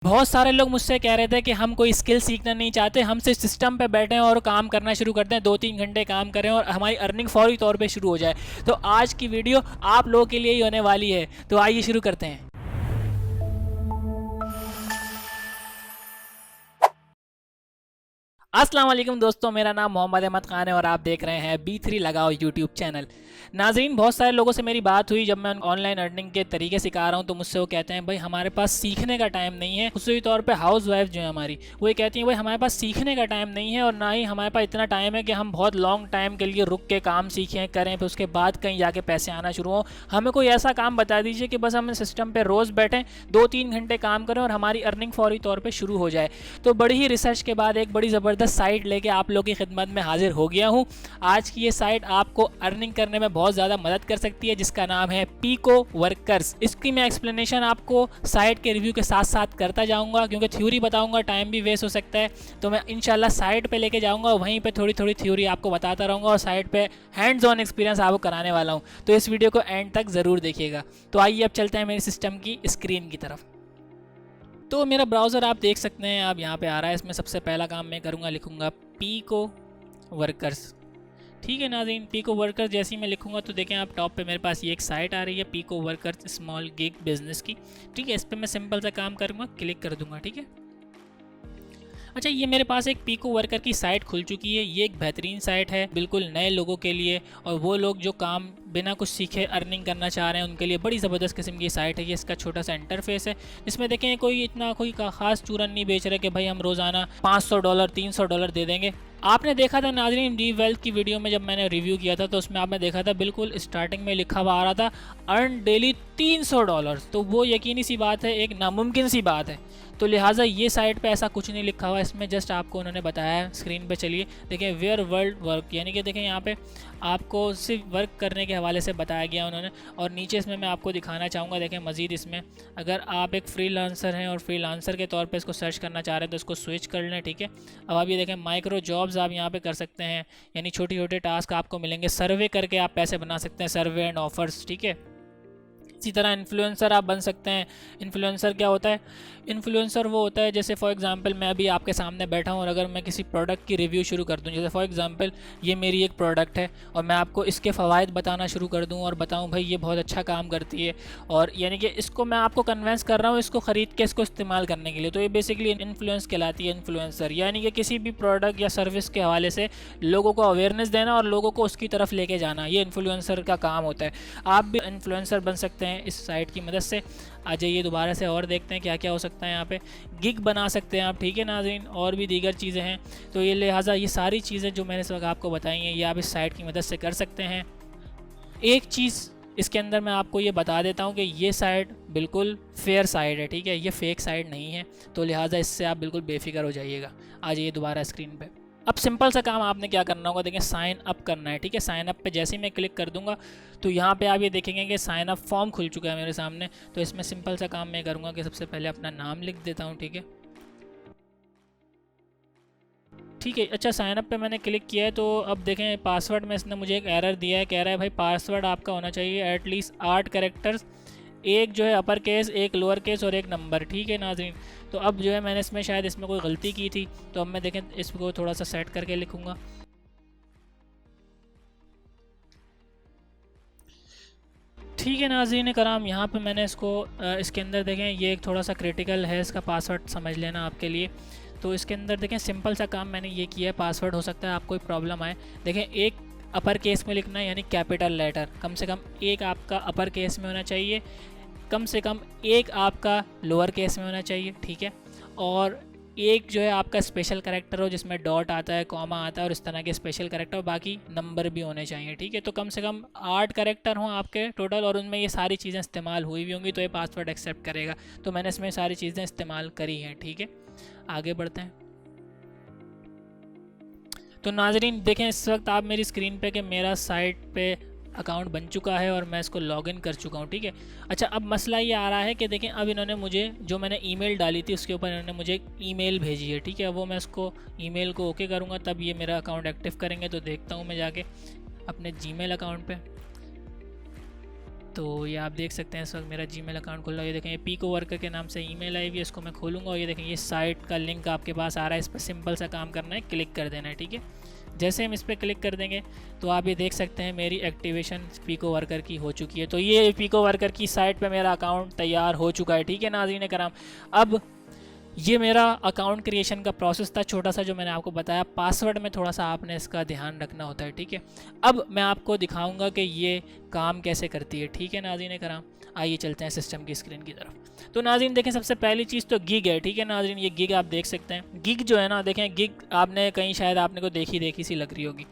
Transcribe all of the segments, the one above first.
बहुत सारे लोग मुझसे कह रहे थे कि हम कोई स्किल सीखना नहीं चाहते, हम सिर्फ सिस्टम पे बैठे हैं और काम करना शुरू करते हैं, 2-3 घंटे काम करें और हमारी अर्निंग फौरी तौर पे शुरू हो जाए। तो आज की वीडियो आप लोगों के लिए ही होने वाली है, तो आइए शुरू करते हैं। अस्सलाम वालेकुम दोस्तों, मेरा नाम मोहम्मद अहमद खान है और आप देख रहे हैं B3 लगाओ यूट्यूब चैनल। नाज़रीन, बहुत सारे लोगों से मेरी बात हुई जब मैं ऑनलाइन अर्निंग के तरीके सिखा रहा हूँ, तो मुझसे वो कहते हैं भाई हमारे पास सीखने का टाइम नहीं है। खुसूसी तौर पे हाउस वाइफ जो है हमारी, वो ये कहती हैं भाई हमारे पास सीखने का टाइम नहीं है और ना ही हमारे पास इतना टाइम है कि हम बहुत लॉन्ग टाइम के लिए रुक के काम सीखें करें, फिर उसके बाद कहीं जाके पैसे आना शुरू हो। हमें कोई ऐसा काम बता दीजिए कि बस हम सिस्टम पर रोज़ बैठें, 2-3 घंटे काम करें और हमारी अर्निंग फौरी तौर पर शुरू हो जाए। तो बड़ी ही रिसर्च के बाद एक बड़ी ज़बरदस्त साइट लेके आप लोगों की खिदमत में हाजिर हो गया हूँ। आज की ये साइट आपको अर्निंग करने में बहुत ज़्यादा मदद कर सकती है, जिसका नाम है पीको वर्कर्स। इसकी मैं एक्सप्लेनेशन आपको साइट के रिव्यू के साथ साथ करता जाऊँगा, क्योंकि थ्योरी बताऊँगा टाइम भी वेस्ट हो सकता है। तो मैं इंशाल्लाह साइट पे लेके जाऊँगा, वहीं पे थोड़ी थोड़ी थ्योरी आपको बताता रहूँगा और साइट पे हैंड्स ऑन एक्सपीरियंस आपको कराने वाला हूँ। तो इस वीडियो को एंड तक ज़रूर देखिएगा। तो आइए अब चलते हैं मेरे सिस्टम की स्क्रीन की तरफ। तो मेरा ब्राउज़र आप देख सकते हैं, आप यहाँ पे आ रहा है। इसमें सबसे पहला काम मैं करूँगा, लिखूँगा पीको वर्कर्स। ठीक है नाज़रीन, पीको वर्कर्स जैसे ही मैं लिखूँगा तो देखें आप टॉप पे मेरे पास ये एक साइट आ रही है, pico workers small gig business की। ठीक है, इस पर मैं सिंपल सा काम करूँगा, क्लिक कर दूँगा। ठीक है, अच्छा ये मेरे पास एक पीको वर्कर की साइट खुल चुकी है। ये एक बेहतरीन साइट है बिल्कुल नए लोगों के लिए, और वो लोग जो काम बिना कुछ सीखे अर्निंग करना चाह रहे हैं उनके लिए बड़ी ज़बरदस्त किस्म की साइट है। ये इसका छोटा सा इंटरफेस है, जिसमें देखें कोई इतना कोई ख़ास चूरन नहीं बेच रहे कि भाई हम रोज़ाना $500 $300 दे देंगे। आपने देखा था नाज़रीन डी वेल्थ की वीडियो में जब मैंने रिव्यू किया था, तो उसमें आपने देखा था बिल्कुल स्टार्टिंग में लिखा हुआ आ रहा था अर्न डेली $300। तो वो यकीनी सी बात है, एक नामुमकिन सी बात है। तो लिहाजा ये साइट पे ऐसा कुछ नहीं लिखा हुआ, इसमें जस्ट आपको उन्होंने बताया है। स्क्रीन पे चलिए देखें, वेयर वर्ल्ड वर्क, यानी कि देखें यहाँ पे आपको सिर्फ वर्क करने के हवाले से बताया गया उन्होंने। और नीचे इसमें मैं आपको दिखाना चाहूँगा, देखें मज़ीद इसमें अगर आप एक फ्रीलांसर हैं और फ्रीलांसर के तौर पे इसको सर्च करना चाह रहे हैं तो इसको स्विच कर लें। ठीक है, अब आप ये देखें माइक्रो जॉब्स आप यहाँ पे कर सकते हैं, यानी छोटे छोटे टास्क आपको मिलेंगे, सर्वे करके आप पैसे बना सकते हैं, सर्वे एंड ऑफर्स। ठीक है, इसी तरह इन्फ्लुएंसर आप बन सकते हैं। इन्फ्लुएंसर क्या होता है? इन्फ्लुएंसर वो होता है, जैसे फॉर एग्जांपल मैं अभी आपके सामने बैठा हूँ और अगर मैं किसी प्रोडक्ट की रिव्यू शुरू कर दूँ, जैसे फॉर एग्जांपल ये मेरी एक प्रोडक्ट है और मैं आपको इसके फ़वाइद बताना शुरू कर दूँ और बताऊँ भाई ये बहुत अच्छा काम करती है, और यानी कि इसको मैं आपको कन्वेंस कर रहा हूँ इसको ख़रीद के इसको इस्तेमाल करने के लिए, तो ये बेसिकली इन्फ्लुएंस कहलाती है इन्फ्लुएंसर। यानी कि किसी भी प्रोडक्ट या सर्विस के हवाले से लोगों को अवेयरनेस देना और लोगों को उसकी तरफ लेके जाना, ये इन्फ्लुएंसर का काम होता है। आप भी इन्फ्लुएंसर बन सकते हैं इस साइट की मदद से। आ जाइए दोबारा से और देखते हैं क्या क्या हो सकता है। यहाँ पे गिग बना सकते हैं आप। ठीक है नाज़रीन, और भी दीगर चीज़ें हैं। तो ये लिहाजा ये सारी चीज़ें जो मैंने इस वक्त आपको बताई हैं, ये आप इस साइट की मदद से कर सकते हैं। एक चीज़ इसके अंदर मैं आपको ये बता देता हूँ कि ये साइट बिल्कुल फेयर साइट है। ठीक है, ये फेक साइट नहीं है, तो लिहाजा इससे आप बिल्कुल बेफिक्र हो जाइएगा। आ जाइए दोबारा स्क्रीन पे। अब सिंपल सा काम आपने क्या करना होगा, देखें साइन अप करना है। ठीक है, साइन अप पे जैसे ही मैं क्लिक कर दूंगा तो यहाँ पे आप ये देखेंगे कि साइन अप फॉर्म खुल चुका है मेरे सामने। तो इसमें सिंपल सा काम मैं करूँगा कि सबसे पहले अपना नाम लिख देता हूँ। ठीक है, ठीक है, अच्छा साइन अप पे मैंने क्लिक किया है। तो अब देखें पासवर्ड में इसने मुझे एक एरर दिया है, कह रहा है भाई पासवर्ड आपका होना चाहिए एटलीस्ट 8 कैरेक्टर्स, एक जो है अपर केस, एक लोअर केस और एक नंबर। ठीक है नाज़रीन, तो अब जो है मैंने इसमें शायद इसमें कोई गलती की थी, तो अब मैं देखें इसको थोड़ा सा सेट करके लिखूँगा। ठीक है नाज़रीन कराम, यहाँ पे मैंने इसको इसके अंदर देखें ये एक थोड़ा सा क्रिटिकल है, इसका पासवर्ड समझ लेना आपके लिए। तो इसके अंदर देखें सिंपल सा काम मैंने ये किया है, पासवर्ड हो सकता है आपको कोई प्रॉब्लम आए। देखें एक अपर केस में लिखना है, यानी कैपिटल लेटर, कम से कम एक आपका अपर केस में होना चाहिए, कम से कम एक आपका लोअर केस में होना चाहिए। ठीक है, और एक जो है आपका स्पेशल कैरेक्टर हो जिसमें डॉट आता है, कॉमा आता है और इस तरह के स्पेशल कैरेक्टर, बाकी नंबर भी होने चाहिए। ठीक है, तो कम से कम 8 कैरेक्टर हों आपके टोटल, और उनमें ये सारी चीज़ें इस्तेमाल हुई भी होंगी तो ये पासवर्ड एक्सेप्ट करेगा। तो मैंने इसमें सारी चीज़ें इस्तेमाल करी हैं। ठीक है, आगे बढ़ते हैं। तो नाजरीन देखें इस वक्त आप मेरी स्क्रीन पे कि मेरा साइट पे अकाउंट बन चुका है और मैं इसको लॉगिन कर चुका हूँ। ठीक है, अच्छा अब मसला ये आ रहा है कि देखें अब इन्होंने मुझे जो मैंने ईमेल डाली थी उसके ऊपर इन्होंने मुझे एक ईमेल भेजी है। ठीक है, वो मैं इसको ईमेल को ओके करूँगा तब ये मेरा अकाउंट एक्टिव करेंगे। तो देखता हूँ मैं जाके अपने जीमेल अकाउंट पे। तो ये आप देख सकते हैं इस वक्त मेरा जीमेल अकाउंट खुल रहा है। ये देखें ये पीको वर्कर के नाम से ईमेल आई हुई है, इसको मैं खोलूँगा और ये देखें ये साइट का लिंक आपके पास आ रहा है। इस पर सिंपल सा काम करना है, क्लिक कर देना है, ठीक है। जैसे हम इस पर क्लिक कर देंगे तो आप ये देख सकते हैं मेरी एक्टिवेशन पीको वर्कर की हो चुकी है। तो ये पीको वर्कर की साइट पे मेरा अकाउंट तैयार हो चुका है, ठीक है नाज़रीन कराम। अब ये मेरा अकाउंट क्रिएशन का प्रोसेस था छोटा सा, जो मैंने आपको बताया। पासवर्ड में थोड़ा सा आपने इसका ध्यान रखना होता है, ठीक है। अब मैं आपको दिखाऊंगा कि ये काम कैसे करती है, ठीक है नाज़रीन कराम। आइए चलते हैं सिस्टम की स्क्रीन की तरफ। तो नाज़रीन देखें सबसे पहली चीज़ तो गिग है, ठीक है नाज़रीन। ये गिग आप देख सकते हैं। गिग जो है ना, देखें गिग आपने कहीं शायद आपने को देखी सी लग रही होगी।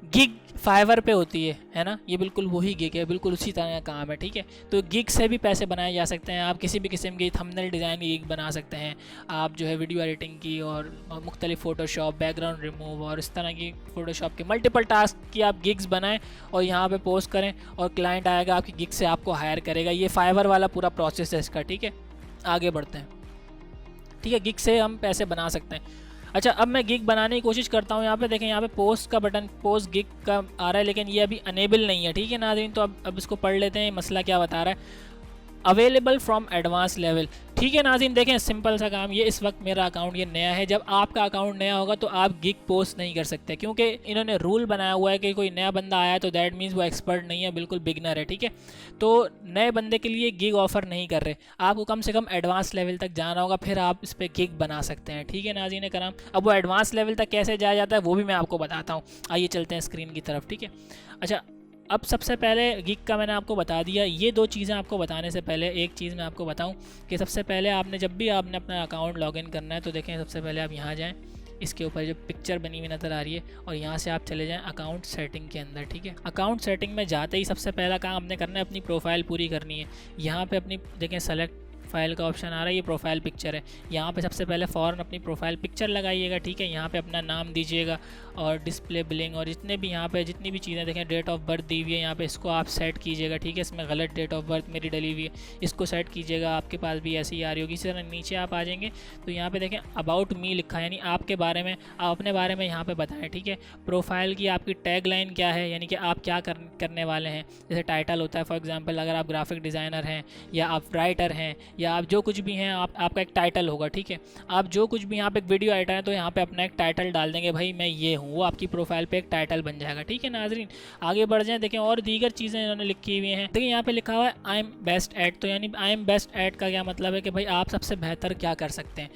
गिग फाइवर पे होती है ना, ये बिल्कुल वही गिग है, बिल्कुल उसी तरह का काम है, ठीक है। तो गिग से भी पैसे बनाए जा सकते हैं। आप किसी भी किस्म की थंबनेल डिज़ाइन की गिग बना सकते हैं। आप जो है वीडियो एडिटिंग की और मुख्तलिफ फ़ोटोशॉप, बैकग्राउंड रिमूव और इस तरह की फ़ोटोशॉप के मल्टीपल टास्क की आप गिग्स बनाएं और यहाँ पे पोस्ट करें और क्लाइंट आएगा आपकी गिग से आपको हायर करेगा। ये फाइवर वाला पूरा प्रोसेस है इसका, ठीक है। आगे बढ़ते हैं, ठीक है। गिग से हम पैसे बना सकते हैं। अच्छा, अब मैं गिग बनाने की कोशिश करता हूँ। यहाँ पे देखें, यहाँ पे पोस्ट का बटन, पोस्ट गिग का आ रहा है, लेकिन ये अभी अनेबल नहीं है, ठीक है नाज़रीन। तो अब इसको पढ़ लेते हैं, मसला क्या बता रहा है। अवेलेबल फ्रॉम एडवांस लेवल, ठीक है नाज़रीन। देखें सिंपल सा काम, ये इस वक्त मेरा अकाउंट ये नया है। जब आपका अकाउंट नया होगा तो आप गिग पोस्ट नहीं कर सकते, क्योंकि इन्होंने रूल बनाया हुआ है कि कोई नया बंदा आया है तो दैट मीन्स वो एक्सपर्ट नहीं है, बिल्कुल बिगनर है, ठीक है। तो नए बंदे के लिए गिग ऑफ़र नहीं कर रहे। आपको कम से कम एडवांस लेवल तक जाना होगा, फिर आप इस पर गिग बना सकते हैं, ठीक है नाज़रीन कराम। अब वो एडवांस लेवल तक कैसे जाया जाता है वो भी मैं आपको बताता हूँ। आइए चलते हैं स्क्रीन की तरफ, ठीक है। अच्छा, अब सबसे पहले गिग का मैंने आपको बता दिया। ये दो चीज़ें आपको बताने से पहले एक चीज़ मैं आपको बताऊं कि सबसे पहले आपने जब भी आपने अपना अकाउंट लॉगिन करना है तो देखें सबसे पहले आप यहाँ जाएं, इसके ऊपर जो पिक्चर बनी हुई नज़र आ रही है और यहाँ से आप चले जाएं अकाउंट सेटिंग के अंदर, ठीक है। अकाउंट सेटिंग में जाते ही सबसे पहला काम आपने करना है अपनी प्रोफाइल पूरी करनी है। यहाँ पर अपनी देखें सेलेक्ट फाइल का ऑप्शन आ रहा है, ये प्रोफाइल पिक्चर है। यहाँ पे सबसे पहले फ़ौरन अपनी प्रोफाइल पिक्चर लगाइएगा, ठीक है। यहाँ पे अपना नाम दीजिएगा और डिस्प्ले बिलिंग और जितने भी यहाँ पे जितनी भी चीज़ें देखें, डेट ऑफ बर्थ दी हुई है यहाँ पे, इसको आप सेट कीजिएगा, ठीक है। इसमें गलत डेट ऑफ बर्थ मेरी डली हुई है, इसको सेट कीजिएगा। आपके पास भी ऐसी ही आ रही होगी। इसी तरह नीचे आप आ जाएंगे तो यहाँ पे देखें अबाउट मी लिखा है, यानी आपके बारे में, आप अपने बारे में यहाँ पे बताएं, ठीक है। प्रोफाइल की आपकी टैग लाइन क्या है, यानी कि आप क्या करने वाले हैं। जैसे टाइटल होता है, फॉर एग्जाम्पल अगर आप ग्राफिक डिज़ाइनर हैं या आप राइटर हैं या आप जो कुछ भी हैं, आपका एक टाइटल होगा, ठीक है। आप जो कुछ भी यहाँ पे एक वीडियो एडिटर है तो यहाँ पे अपना एक टाइटल डाल देंगे, भाई मैं ये हूँ, वो आपकी प्रोफाइल पे एक टाइटल बन जाएगा, ठीक है नाजरीन। आगे बढ़ जाएं, देखें और दीगर चीज़ें इन्होंने लिखी हुई हैं। देखिए यहाँ पे लिखा हुआ है आई एम बेस्ट एट, तो यानी आई एम बेस्ट एट का क्या मतलब है कि भाई आप सबसे बेहतर क्या कर सकते हैं,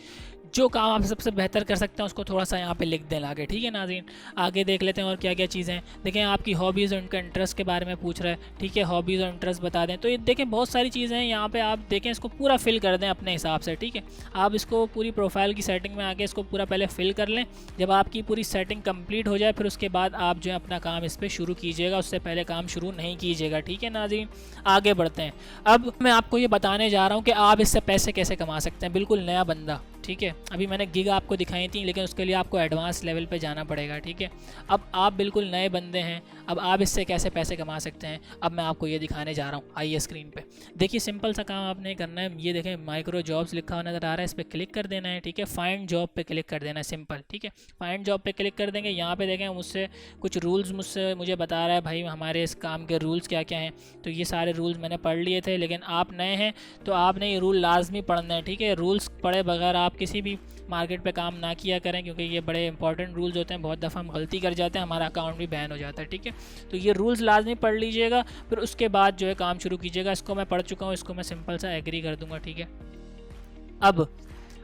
जो काम आप सबसे बेहतर कर सकते हैं उसको थोड़ा सा यहाँ पे लिख दें आगे, ठीक है नाज़रीन। आगे देख लेते हैं और क्या क्या चीज़ें हैं। देखें आपकी हॉबीज़ और उनका इंटरेस्ट के बारे में पूछ रहा है, ठीक है। हॉबीज़ और इंटरेस्ट बता दें। तो ये देखें बहुत सारी चीज़ें हैं यहाँ पे, आप देखें इसको पूरा फिल कर दें अपने हिसाब से, ठीक है। आप इसको पूरी प्रोफाइल की सेटिंग में आके इसको पूरा पहले फिल कर लें। जब आपकी पूरी सेटिंग कंप्लीट हो जाए फिर उसके बाद आप जो है अपना काम इस पर शुरू कीजिएगा, उससे पहले काम शुरू नहीं कीजिएगा, ठीक है नाज़रीन। आगे बढ़ते हैं। अब मैं आपको ये बताने जा रहा हूँ कि आप इससे पैसे कैसे कमा सकते हैं, बिल्कुल नया बंदा, ठीक है। अभी मैंने गिग आपको दिखाई थी, लेकिन उसके लिए आपको एडवांस लेवल पे जाना पड़ेगा, ठीक है। अब आप बिल्कुल नए बंदे हैं, अब आप इससे कैसे पैसे कमा सकते हैं, अब मैं आपको ये दिखाने जा रहा हूँ। आइए स्क्रीन पे देखिए, सिंपल सा काम आपने करना है। ये देखें माइक्रो जॉब्स लिखा हुआ नज़र आ रहा है, इस पर क्लिक कर देना है, ठीक है। फाइंड जॉब पे क्लिक कर देना है, सिंपल, ठीक है। फाइंड जॉब पे क्लिक कर देंगे। यहाँ पे देखें मुझसे कुछ रूल्स मुझे बता रहा है भाई हमारे इस काम के रूल्स क्या क्या हैं। तो ये सारे रूल्स मैंने पढ़ लिए थे, लेकिन आप नए हैं तो आपने ये रूल लाजमी पढ़ना है, ठीक है। रूल्स पढ़े बगैर आप किसी भी मार्केट पे काम ना किया करें, क्योंकि ये बड़े इंपॉर्टेंट रूल्स होते हैं। बहुत दफ़ा हम गलती कर जाते हैं, हमारा अकाउंट भी बैन हो जाता है, ठीक है। तो ये रूल्स लाजमी पढ़ लीजिएगा, फिर उसके बाद जो है काम शुरू कीजिएगा। इसको मैं पढ़ चुका हूँ, इसको मैं सिंपल सा एग्री कर दूंगा, ठीक है।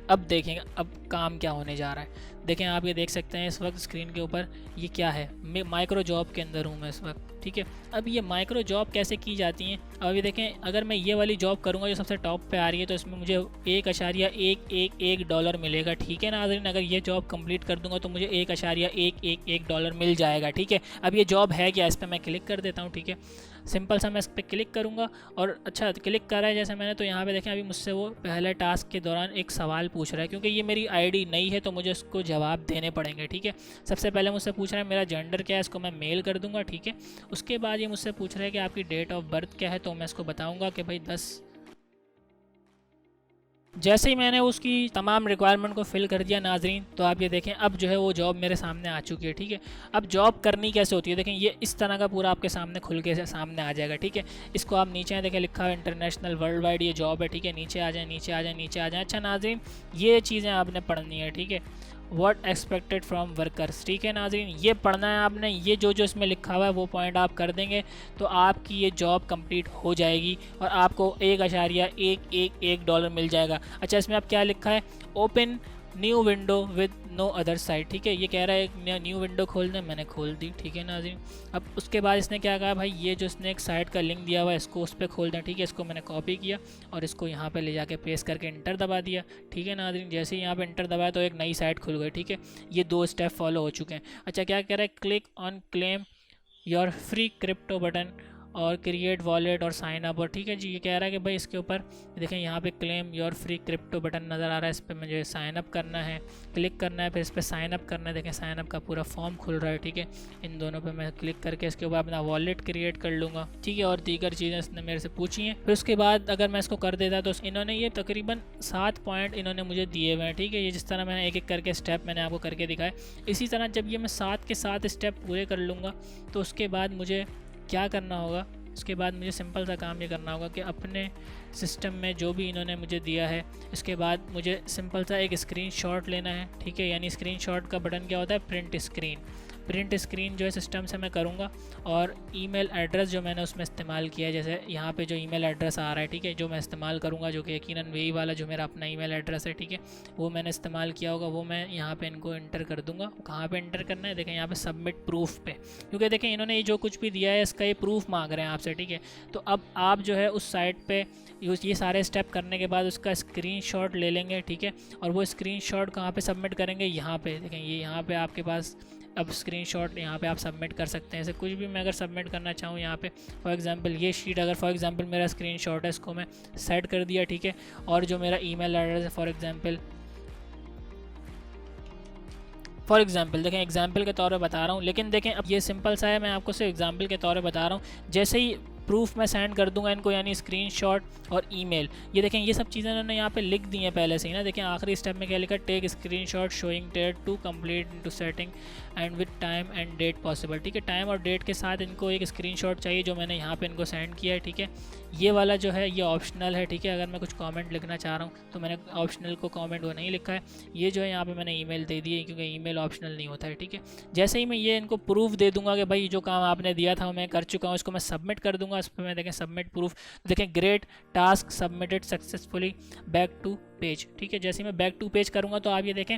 अब देखेंगे अब काम क्या होने जा रहा है। देखें आप ये देख सकते हैं इस वक्त स्क्रीन के ऊपर ये क्या है, मैं माइक्रो जॉब के अंदर हूँ मैं इस वक्त, ठीक है। अब ये माइक्रो जॉब कैसे की जाती हैं, अब ये देखें अगर मैं ये वाली जॉब करूँगा जो सबसे टॉप पे आ रही है तो इसमें मुझे $1.11 मिलेगा, ठीक है नाज़रीन। अगर ये जॉब कंप्लीट कर दूंगा तो मुझे $1.11 मिल जाएगा, ठीक है। अब ये जॉब है क्या, इस पर मैं क्लिक कर देता हूँ, ठीक है। सिंपल सा मैं इस पर क्लिक करूँगा और अच्छा क्लिक करा है जैसे मैंने, तो यहाँ पे देखें अभी मुझसे वो पहले टास्क के दौरान एक सवाल पूछ रहा है, क्योंकि ये मेरी आईडी नई है तो मुझे उसको जवाब देने पड़ेंगे, ठीक है। सबसे पहले मुझसे पूछ रहा है मेरा जेंडर क्या है, इसको मैं मेल कर दूंगा, ठीक है। उसके बाद ये मुझसे पूछ रहा है कि आपकी डेट ऑफ बर्थ क्या है, तो मैं इसको बताऊँगा कि भाई 10 जैसे ही मैंने उसकी तमाम रिक्वायरमेंट को फिल कर दिया नाजरीन, तो आप ये देखें अब जो है वो जॉब मेरे सामने आ चुकी है। ठीक है, अब जॉब करनी कैसे होती है देखें, ये इस तरह का पूरा आपके सामने खुल के सामने आ जाएगा। ठीक है, इसको आप नीचे देखें लिखा है इंटरनेशनल वर्ल्ड वाइड ये जॉब है। ठीक है, नीचे आ जाए, नीचे आ जाए, नीचे आ जाए। अच्छा नाजरीन, ये चीज़ें आपने पढ़नी है। ठीक है, व्हाट एक्सपेक्टेड फ्रॉम वर्कर्स। ठीक है नाजरीन, ये पढ़ना है आपने, ये जो जो इसमें लिखा हुआ है वो पॉइंट आप कर देंगे तो आपकी ये जॉब कंप्लीट हो जाएगी और आपको 1.111 मिल जाएगा। अच्छा, इसमें आप क्या लिखा है, open new window with no other site. ठीक है, ये कह रहा है एक न्यू विंडो खोल दें, मैंने खोल दी। ठीक है नाज़रीन, अब उसके बाद इसने क्या कहा, भाई ये जो इसने एक साइट का लिंक दिया हुआ है इसको उस पर खोल दें। ठीक है, इसको मैंने कॉपी किया और इसको यहाँ पे ले जाके पेस्ट करके इंटर दबा दिया। ठीक है नाज़रीन, जैसे ही यहाँ पे इंटर दबाया तो एक नई साइट खुल गई। ठीक है, ये 2 स्टेप फॉलो हो चुके हैं। अच्छा, क्या कह रहा है, click on claim your free crypto button और क्रिएट वॉलेट और साइन अप। और ठीक है जी, ये कह रहा है कि भाई इसके ऊपर देखें यहाँ पे claim your free crypto button नज़र आ रहा है, इस पर मुझे साइन अप करना है, क्लिक करना है, फिर इस पर साइन अप करना है। देखें साइन अप का पूरा फॉर्म खुल रहा है। ठीक है, इन दोनों पे मैं क्लिक करके इसके ऊपर अपना वॉलेट क्रिएट कर लूँगा। ठीक है, और दीगर चीज़ें इसने मेरे से पूछी हैं। फिर उसके बाद अगर मैं इसको कर देता तो इन्होंने ये तकरीबन 7 पॉइंट इन्होंने मुझे दिए हुए हैं। ठीक है, ये जिस तरह मैंने एक एक करके स्टेप मैंने आपको करके दिखाया, इसी तरह जब ये मैं 7 के 7 स्टेप पूरे कर लूँगा तो उसके बाद मुझे क्या करना होगा, उसके बाद मुझे सिंपल सा काम ये करना होगा कि अपने सिस्टम में जो भी इन्होंने मुझे दिया है इसके बाद मुझे सिंपल सा एक स्क्रीनशॉट लेना है। ठीक है, यानी स्क्रीनशॉट का बटन क्या होता है, प्रिंट स्क्रीन। प्रिंट स्क्रीन जो है सिस्टम से मैं करूँगा और ईमेल एड्रेस जो मैंने उसमें इस्तेमाल किया है, जैसे यहाँ पे जो ईमेल एड्रेस आ रहा है, ठीक है, जो मैं इस्तेमाल करूँगा, जो कि यकीनन वही वाला जो मेरा अपना ईमेल एड्रेस है, ठीक है, वो मैंने इस्तेमाल किया होगा, वो मैं यहाँ पे इनको इंटर कर दूँगा। कहाँ पे इंटर करना है, देखें यहाँ पे सबमिट प्रूफ पे, क्योंकि देखें इन्होंने ये जो कुछ भी दिया है इसका ये प्रूफ मांग रहे हैं आपसे। ठीक है, तो अब आप जो है उस साइट पे ये सारे स्टेप करने के बाद उसका स्क्रीनशॉट ले लेंगे। ठीक है, और वो स्क्रीनशॉट कहाँ पे सबमिट करेंगे, यहाँ पे देखें, ये यहाँ पे आपके पास अब स्क्रीनशॉट यहाँ पे आप सबमिट कर सकते हैं। ऐसे कुछ भी मैं अगर सबमिट करना चाहूँ यहाँ पे, फॉर एग्जांपल ये शीट अगर फॉर एग्जांपल मेरा स्क्रीनशॉट है, इसको मैं सेट कर दिया। ठीक है, और जो मेरा ईमेल एड्रेस है फॉर एग्जांपल देखें, एग्जांपल के तौर पे बता रहा हूँ, लेकिन देखें अब ये सिंपल सा है, मैं आपको सिर्फ एग्जांपल के तौर पे बता रहा हूँ। जैसे ही प्रूफ मैं सेंड कर दूंगा इनको, यानी स्क्रीनशॉट और ईमेल, ये देखें ये सब चीज़ें इन्होंने यहाँ पे लिख दी हैं पहले से ही ना। देखें आखिरी स्टेप में क्या लिखा, take screenshot showing date to complete into setting and with time and date possible. ठीक है, टाइम और डेट के साथ इनको एक स्क्रीनशॉट चाहिए जो मैंने यहाँ पे इनको सेंड किया है। ठीक है, ये वाला जो है ये ऑप्शनल है। ठीक है, अगर मैं कुछ कमेंट लिखना चाह रहा हूँ तो मैंने ऑप्शनल को कमेंट वो नहीं लिखा है, ये जो है यहाँ पे मैंने ईमेल दे दी है, क्योंकि ईमेल ऑप्शनल नहीं होता है। ठीक है, जैसे ही मैं ये इनको प्रूफ दे दूंगा कि भाई जो काम आपने दिया था मैं कर चुका हूँ, इसको मैं सबमिट कर दूंगा। इस पर मैं देखें सबमिट प्रूफ, देखें great task submitted successfully, back to page. ठीक है, जैसे मैं बैक टू पेज करूँगा तो आप ये देखें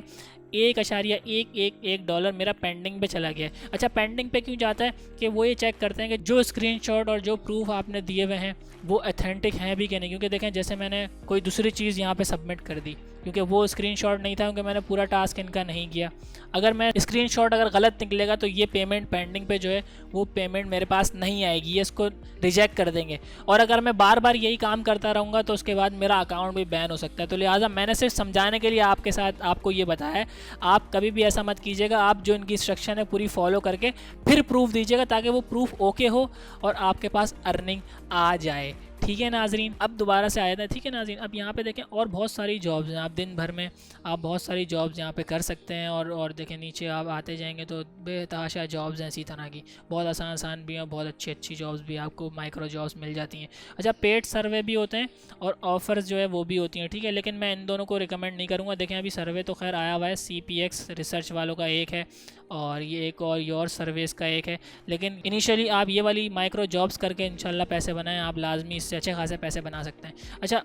$1.111 मेरा पेंडिंग पे चला गया है। अच्छा, पेंडिंग पे क्यों जाता है कि वो ये चेक करते हैं कि जो स्क्रीनशॉट और जो प्रूफ आपने दिए हुए हैं वो ऑथेंटिक हैं भी कि नहीं। क्योंकि देखें जैसे मैंने कोई दूसरी चीज़ यहाँ पे सबमिट कर दी, क्योंकि वो स्क्रीनशॉट नहीं था, क्योंकि मैंने पूरा टास्क इनका नहीं किया। अगर मैं स्क्रीनशॉट अगर गलत निकलेगा तो ये पेमेंट पेंडिंग पे जो है वो पेमेंट मेरे पास नहीं आएगी, ये इसको रिजेक्ट कर देंगे। और अगर मैं बार बार यही काम करता रहूँगा तो उसके बाद मेरा अकाउंट भी बैन हो सकता है। तो लिहाजा मैंने सिर्फ समझाने के लिए आपके साथ आपको ये बताया है, आप कभी भी ऐसा मत कीजिएगा, आप जो इनकी इंस्ट्रक्शन है पूरी फॉलो करके फिर प्रूफ दीजिएगा, ताकि वो प्रूफ ओके हो और आपके पास अर्निंग आ जाए। ठीक है नाजरीन, अब दोबारा से आया था। ठीक है नाजरीन, अब यहाँ पे देखें और बहुत सारी जॉब्स हैं, आप दिन भर में आप बहुत सारी जॉब्स यहाँ पे कर सकते हैं। और देखें नीचे आप आते जाएंगे तो बेतहाशा जॉब्स हैं इसी तरह की, बहुत आसान आसान भी हैं, बहुत अच्छी अच्छी जॉब्स भी आपको माइक्रो जॉब्स मिल जाती हैं। अच्छा, पेड सर्वे भी होते हैं और ऑफ़र्स जो है वो भी होती हैं। ठीक है, लेकिन मैं इन दोनों को रिकमेंड नहीं करूँगा। देखें अभी सर्वे तो खैर आया हुआ है, CPX रिसर्च वालों का एक है और ये एक और योर सर्विस का एक है, लेकिन इनिशियली आप ये वाली माइक्रो जॉब्स करके इंशाल्लाह पैसे बनाएं, आप लाजमी इससे अच्छे खासे पैसे बना सकते हैं। अच्छा,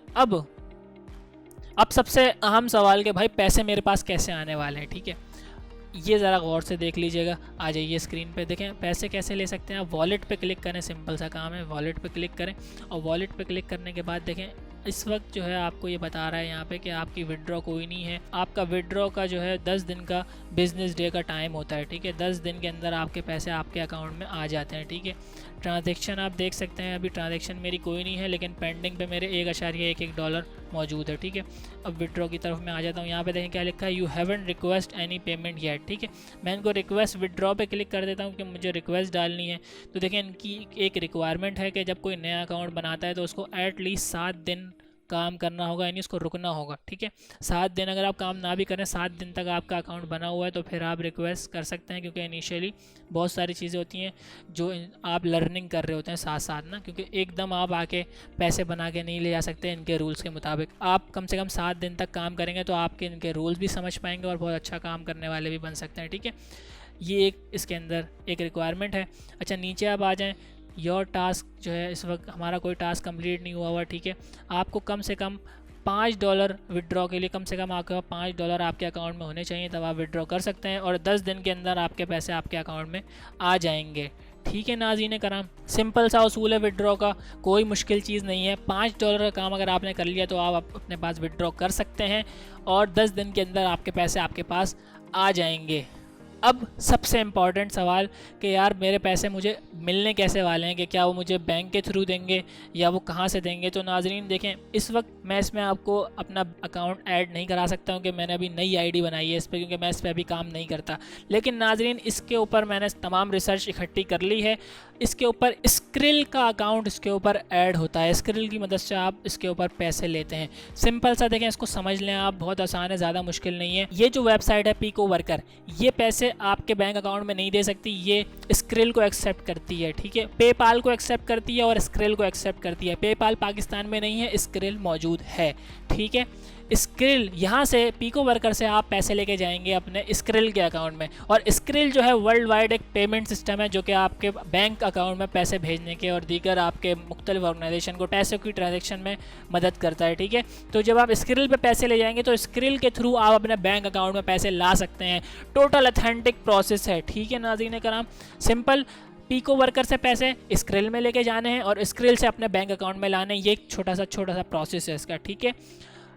अब सबसे अहम सवाल कि भाई पैसे मेरे पास कैसे आने वाले हैं। ठीक है, ये ज़रा गौर से देख लीजिएगा, आ जाइए स्क्रीन पे, देखें पैसे कैसे ले सकते हैं। आप वॉलेट पे क्लिक करें, सिंपल सा काम है, वॉलेट पे क्लिक करें और वॉलेट पे क्लिक करने के बाद देखें इस वक्त जो है आपको ये बता रहा है यहाँ पे कि आपकी विड्रॉ कोई नहीं है। आपका विड्रॉ का जो है 10 दिन का बिजनेस डे का टाइम होता है। ठीक है, 10 दिन के अंदर आपके पैसे आपके अकाउंट में आ जाते हैं। ठीक है, ट्रांजैक्शन आप देख सकते हैं, अभी ट्रांजैक्शन मेरी कोई नहीं है, लेकिन पेंडिंग पे मेरे $1.11 मौजूद है। ठीक है, अब विड्रॉ की तरफ मैं आ जाता हूँ। यहाँ पे देखें क्या लिखा है, you haven't request any payment yet. ठीक है, मैं इनको रिक्वेस्ट विड्रॉ पे क्लिक कर देता हूँ कि मुझे रिक्वेस्ट डालनी है। तो देखें इनकी एक रिक्वायरमेंट है कि जब कोई नया अकाउंट बनाता है तो उसको एटलीस्ट 7 दिन काम करना होगा, यानी उसको रुकना होगा। ठीक है, 7 दिन अगर आप काम ना भी करें, 7 दिन तक आपका अकाउंट बना हुआ है तो फिर आप रिक्वेस्ट कर सकते हैं, क्योंकि इनिशियली बहुत सारी चीज़ें होती हैं जो आप लर्निंग कर रहे होते हैं साथ साथ ना, क्योंकि एकदम आप आके पैसे बना के नहीं ले जा सकते इनके रूल्स के मुताबिक। आप कम से कम 7 दिन तक काम करेंगे तो आपके इनके रूल्स भी समझ पाएंगे और बहुत अच्छा काम करने वाले भी बन सकते हैं। ठीक है, ये एक इसके अंदर एक रिक्वायरमेंट है। अच्छा, नीचे आप आ जाएँ, योर टास्क जो है, इस वक्त हमारा कोई टास्क कंप्लीट नहीं हुआ हुआ। ठीक है, आपको कम से कम $5 विड्रॉ के लिए कम से कम आपके पास $5 आपके अकाउंट में होने चाहिए, तब आप विड्रॉ कर सकते हैं और 10 दिन के अंदर आपके पैसे आपके अकाउंट में आ जाएंगे। ठीक है नाज़रीन कराम, सिंपल सा उसूल है विड्रॉ का, कोई मुश्किल चीज़ नहीं है। $5 का काम अगर आपने कर लिया तो आप अपने पास विड्रॉ कर सकते हैं और 10 दिन के अंदर आपके पैसे आपके पास आ जाएंगे। अब सबसे इम्पॉर्टेंट सवाल कि यार मेरे पैसे मुझे मिलने कैसे वाले हैं, कि क्या वो मुझे बैंक के थ्रू देंगे या वो कहाँ से देंगे। तो नाजरीन देखें, इस वक्त मैं इसमें आपको अपना अकाउंट ऐड नहीं करा सकता हूँ कि मैंने अभी नई आईडी बनाई है इस पर, क्योंकि मैं इस पर अभी काम नहीं करता। लेकिन नाजरीन इसके ऊपर मैंने तमाम रिसर्च इकट्ठी कर ली है। इसके ऊपर स्क्रिल का अकाउंट इसके ऊपर ऐड होता है, स्क्रिल की मदद से आप इसके ऊपर पैसे लेते हैं। सिंपल सा देखें, इसको समझ लें आप, बहुत आसान है, ज़्यादा मुश्किल नहीं है। ये जो वेबसाइट है पीको वर्कर, ये पैसे आपके बैंक अकाउंट में नहीं दे सकती, ये स्क्रिल को एक्सेप्ट करती है। ठीक है, पेपाल को एक्सेप्ट करती है और स्क्रिल को एक्सेप्ट करती है। पेपाल पाकिस्तान में नहीं है, स्क्रिल मौजूद है। ठीक है, स्क्रिल यहाँ से पीको वर्कर से आप पैसे लेके जाएंगे अपने स्क्रिल के अकाउंट में, और स्क्रिल जो है वर्ल्ड वाइड एक पेमेंट सिस्टम है जो कि आपके बैंक अकाउंट में पैसे भेजने के और दीगर आपके मुख्तलिफ ऑर्गेनाइजेशन को पैसों की ट्रांजेक्शन में मदद करता है। ठीक है, तो जब आप स्क्रिल पे पैसे ले जाएंगे तो स्क्रिल के थ्रू आप अपने बैंक अकाउंट में पैसे ला सकते हैं। टोटल ऑथेंटिक प्रोसेस है। ठीक है नाज़रीन कराम, सिंपल पीको वर्कर से पैसे स्क्रिल में लेके जाने हैं और स्क्रिल से अपने बैंक अकाउंट में लाने हैं। ये एक छोटा सा प्रोसेस है इसका। ठीक है,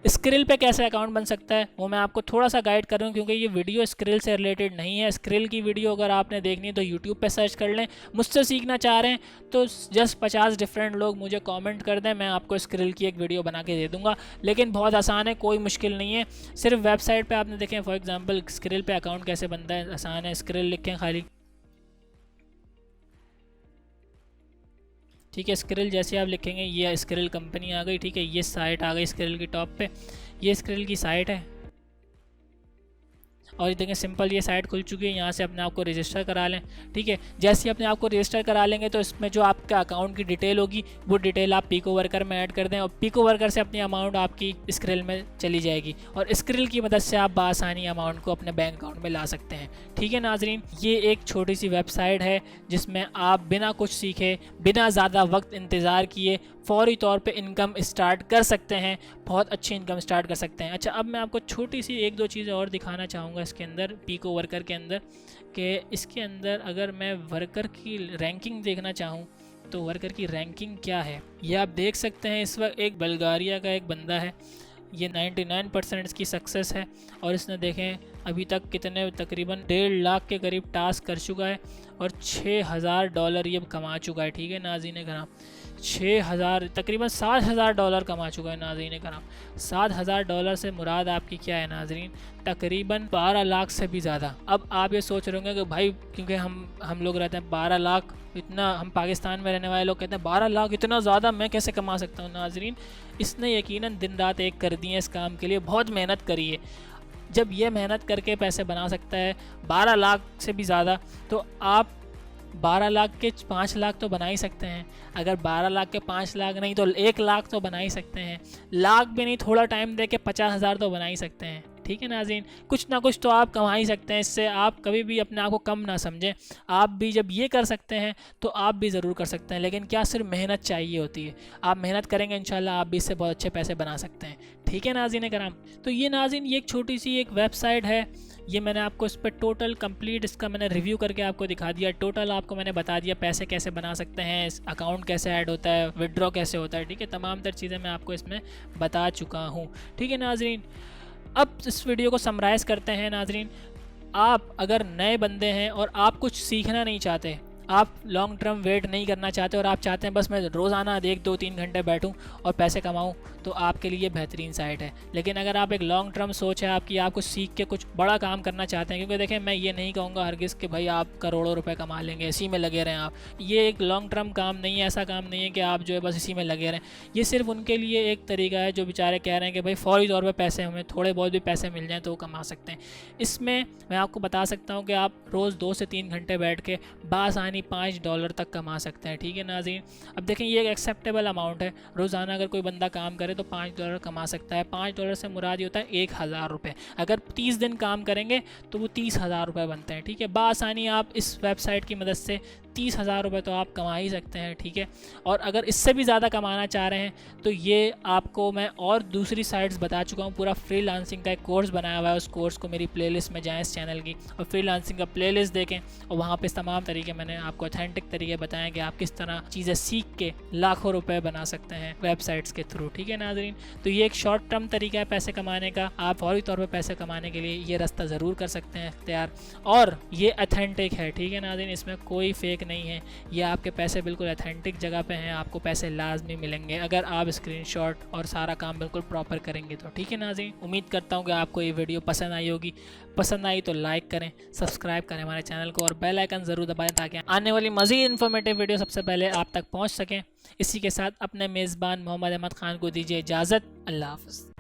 स्क्रिल पे कैसे अकाउंट बन सकता है वो मैं आपको थोड़ा सा गाइड कर रहा हूँ, क्योंकि ये वीडियो स्क्रिल से रिलेटेड नहीं है। स्क्रिल की वीडियो अगर आपने देखनी है तो यूट्यूब पे सर्च कर लें। मुझसे सीखना चाह रहे हैं तो जस्ट 50 डिफरेंट लोग मुझे कमेंट कर दें, मैं आपको स्क्रिल की एक वीडियो बना के दे दूँगा। लेकिन बहुत आसान है, कोई मुश्किल नहीं है। सिर्फ वेबसाइट पर आपने देखें, फॉर एग्जाम्पल स्क्रिल पे अकाउंट कैसे बनता है, आसान है। स्क्रिल लिखें खाली, ठीक है। स्क्रिल जैसे आप लिखेंगे ये स्क्रिल कंपनी आ गई। ठीक है, ये साइट आ गई स्क्रिल की टॉप पे, ये स्क्रिल की साइट है। और देखें सिंपल ये साइट खुल चुकी है, यहाँ से अपने आप को रजिस्टर करा लें। ठीक है, जैसे ही अपने आप को रजिस्टर करा लेंगे तो इसमें जो आपका अकाउंट की डिटेल होगी वो डिटेल आप पीको वर्कर में ऐड कर दें और पीको वर्कर से अपनी अमाउंट आपकी स्क्रिल में चली जाएगी और स्क्रिल की मदद से आप बासानी अमाउंट को अपने बैंक अकाउंट में ला सकते हैं। ठीक है नाजरीन, ये एक छोटी सी वेबसाइट है जिसमें आप बिना कुछ सीखे, बिना ज़्यादा वक्त इंतज़ार किए फ़ौरी तौर पे इनकम स्टार्ट कर सकते हैं, बहुत अच्छी इनकम स्टार्ट कर सकते हैं। अच्छा, अब मैं आपको छोटी सी 1-2 चीज़ें और दिखाना चाहूँगा इसके अंदर, पीको वर्कर के अंदर, कि इसके अंदर अगर मैं वर्कर की रैंकिंग देखना चाहूँ तो वर्कर की रैंकिंग क्या है ये आप देख सकते हैं। इस वक्त एक बल्गारिया का एक बंदा है, ये 99% इसकी सक्सेस है और इसने देखें अभी तक कितने, तकरीबन 1.5 लाख के करीब टास्क कर चुका है और $6,000 ये कमा चुका है। ठीक है नाज़रीन कराम, 6,000 तकरीबन $7,000 कमा चुका है नाज़रीन कराम। $7,000 से मुराद आपकी क्या है नाज़रीन, तकरीबन 12 लाख से भी ज़्यादा। अब आप ये सोच रहे होंगे कि भाई क्योंकि हम लोग रहते हैं 12 लाख, इतना हम पाकिस्तान में रहने वाले लोग कहते हैं 12 लाख इतना ज़्यादा मैं कैसे कमा सकता हूँ। नाज़रीन इसने यकीनन दिन रात एक कर दी है इस काम के लिए, बहुत मेहनत करी है। जब ये मेहनत करके पैसे बना सकता है 12 लाख से भी ज़्यादा, तो आप 12 लाख के 5 लाख तो बना ही सकते हैं। अगर 12 लाख के 5 लाख नहीं तो 1 लाख तो बना ही सकते हैं। लाख भी नहीं, थोड़ा टाइम दे के 50,000 तो बना ही सकते हैं। ठीक है नाज़रीन, कुछ ना कुछ तो आप कमा ही सकते हैं इससे। आप कभी भी अपने आप को कम ना समझें, आप भी जब ये कर सकते हैं तो आप भी ज़रूर कर सकते हैं। लेकिन क्या सिर्फ मेहनत चाहिए होती है, आप मेहनत करेंगे इंशाल्लाह आप भी इससे बहुत अच्छे पैसे बना सकते हैं। ठीक है नाज़रीन कराम, तो ये नाज़रीन ये एक छोटी सी एक वेबसाइट है, ये मैंने आपको इस पर टोटल कंप्लीट इसका मैंने रिव्यू करके आपको दिखा दिया। टोटल आपको मैंने बता दिया पैसे कैसे बना सकते हैं, अकाउंट कैसे ऐड होता है, विड्रॉ कैसे होता है। ठीक है, तमाम तर चीज़ें मैं आपको इसमें बता चुका हूँ। ठीक है नाज़रीन, अब इस वीडियो को समराइज़ करते हैं नाज़रीन। आप अगर नए बंदे हैं और आप कुछ सीखना नहीं चाहते, आप लॉन्ग टर्म वेट नहीं करना चाहते और आप चाहते हैं बस मैं रोज़ाना 1-2-3 घंटे बैठूं और पैसे कमाऊं, तो आपके लिए बेहतरीन साइट है। लेकिन अगर आप एक लॉन्ग टर्म सोच है आपकी, आप कुछ सीख के कुछ बड़ा काम करना चाहते हैं, क्योंकि देखें मैं ये नहीं कहूँगा हरगिज़ कि भाई आप करोड़ों रुपए कमा लेंगे इसी में लगे रहें आप, ये एक लॉन्ग टर्म काम नहीं है, ऐसा काम नहीं है कि आप जो है बस इसी में लगे रहें। ये सिर्फ उनके लिए एक तरीका है जो बेचारे कह रहे हैं कि भाई फ़ौरी तौर पर पैसे, हमें थोड़े बहुत भी पैसे मिल जाएँ तो वो कमा सकते हैं। इसमें मैं आपको बता सकता हूँ कि आप रोज़ 2 से 3 घंटे बैठ के बासानी $5 तक कमा सकते हैं। ठीक है नाज़रीन, अब देखें ये एक एक्सेप्टेबल अमाउंट है। रोज़ाना अगर कोई बंदा काम करे तो $5 कमा सकता है। $5 से मुराद ये होता है 1000 रुपये। अगर 30 दिन काम करेंगे तो वो 30,000 रुपये बनते हैं। ठीक है, बासानी आप इस वेबसाइट की मदद से 30,000 रुपये तो आप कमा ही सकते हैं। ठीक है, और अगर इससे भी ज़्यादा कमाना चाह रहे हैं तो ये आपको मैं और दूसरी साइट्स बता चुका हूँ। पूरा फ्रीलांसिंग का एक कोर्स बनाया हुआ है, उस कोर्स को मेरी प्लेलिस्ट में जाएँ इस चैनल की और फ्रीलांसिंग का प्लेलिस्ट देखें, और वहाँ पे तमाम तरीके मैंने आपको ऑथेंटिक तरीके बताएं कि आप किस तरह चीज़ें सीख के लाखों रुपए बना सकते हैं वेबसाइट्स के थ्रू। ठीक है नाज़रीन, तो ये एक शॉर्ट टर्म तरीका है पैसे कमाने का। आप फौरी तौर पे पैसे कमाने के लिए ये रास्ता ज़रूर कर सकते हैं इख्तियार, और ये अथेंटिक है। ठीक है नाज़रीन, इसमें कोई फेक नहीं है, ये आपके पैसे बिल्कुल अथेंटिक जगह पे हैं, आपको पैसे लाजमी मिलेंगे अगर आप स्क्रीनशॉट और सारा काम बिल्कुल प्रॉपर करेंगे तो। ठीक है नाज़रीन, उम्मीद करता हूँ कि आपको ये वीडियो पसंद आई होगी। पसंद आई तो लाइक करें, सब्सक्राइब करें हमारे चैनल को और बेल आइकन ज़रूर दबाएं ताकि आने वाली मज़ीद इन्फॉर्मेटिव वीडियो सबसे पहले आप तक पहुँच सकें। इसी के साथ अपने मेज़बान मोहम्मद अहमद ख़ान को दीजिए इजाज़त। अल्लाह हाफ़िज़।